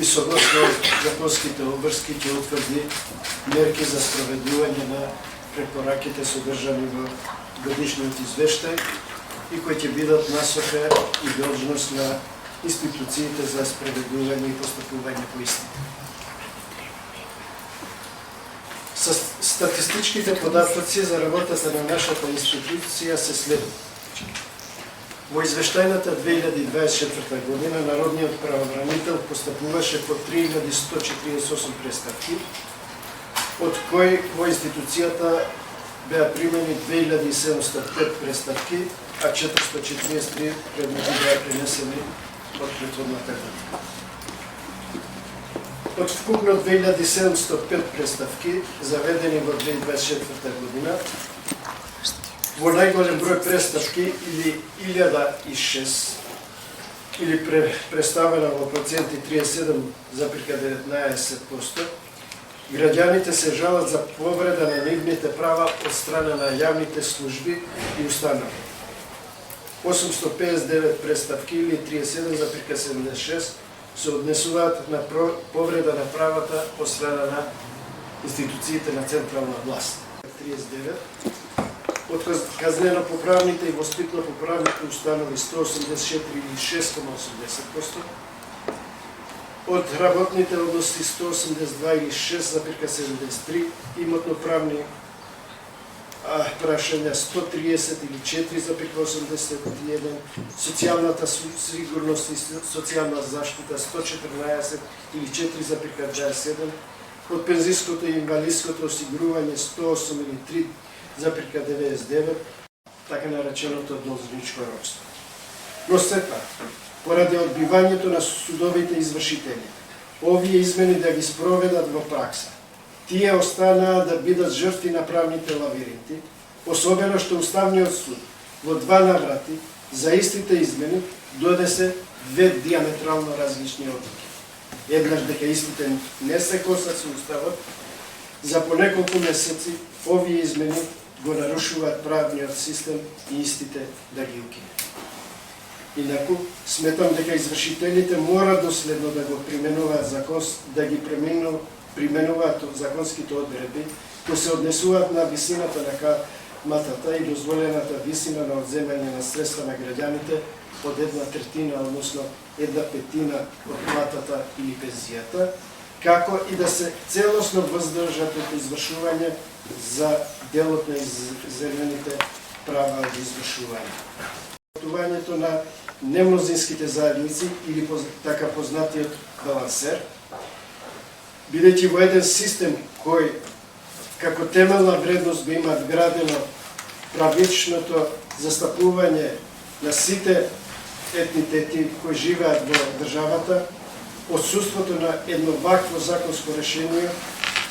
и согласно законските обврски ќе утврди мерки за спроведување на препораките содржани во годишниот извештај и кои ќе бидат насока и должност на институциите за спроведување и постапување по истите. Со статистичките податоци за работата на нашата институција се следуваат. Во извештајната 2024 година Народниот правобранител постапуваше по 3148 преставки, од кои во институцијата беа примени 2705 преставки, а 443 предмети беа пренесени од претходната година. Од вкупно 2705 преставки, заведени во 2024 година, во најголем број преставки или 1006 или представена во проценти 37,19%, граѓаните се жалат за повреда на нивните права од страна на јавните служби и установи. 859 преставки или 37,76% се однесуваат на повреда на правата од страна на институциите на централна власт. 39 од казнено-поправните и воспитно-поправните установи 184 или 6,80%, од работните области 182 или 6,73%, имотно-правни прашања 130 или 4,81%, социјалната сигурност и социјална заштита 114 или 4,27%, од пензиското и инвалидското осигурување 108 или 3,99%, така нареченото должничко робство. Но сепак, поради одбивањето на судовите извршители, овие измени да ги спроведат во пракса, тие останаа да бидат жртви на правните лавиринти, особено што Уставниот суд во 2 наврати за истите измени донесе 2 диаметрално различни одлуки. Еднаш дека истите не се косат со Уставот, за по неколку месеци овие измени го нарушуваат правниот систем и истите да ги укинат. Инаку, сметам дека извршителите мора доследно да го применуваат применуваат законските одредби, кои се однесуваат на висината на каматата и дозволената висина на одземање на средства на граѓаните од 1/3, односно 1/5 од платата или пензијата, како и да се целосно воздржат од извршување за делот на изземените права од извршување. Работувањето на немнозинските заедници или така познатиот балансер, бидејќи во еден систем кој како темелна вредност го има вградено правичното застапување на сите етнитети кои живеат во државата, отсуството на едно вакво законско решение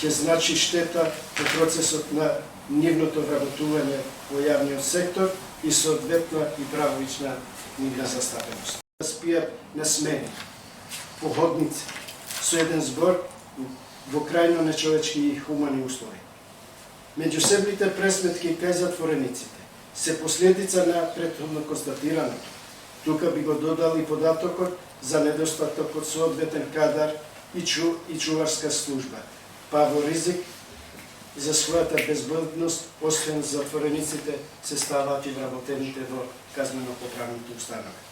ќе значи штета во процесот на нивното вработување во јавниот сектор и соодветна и правовична нивна застапеност. Спијат на смени, походници, со еден збор во крајно нечовечки и хумани услови. Меѓусебните пресметки кај затворениците се последица на претходно констатираното. Тука би го додал и податокот за недостатокот соодветен кадар и чуварска служба, па во ризик за својата безбедност, освен затворениците, се ставаат и вработените во казнено-поправните установи.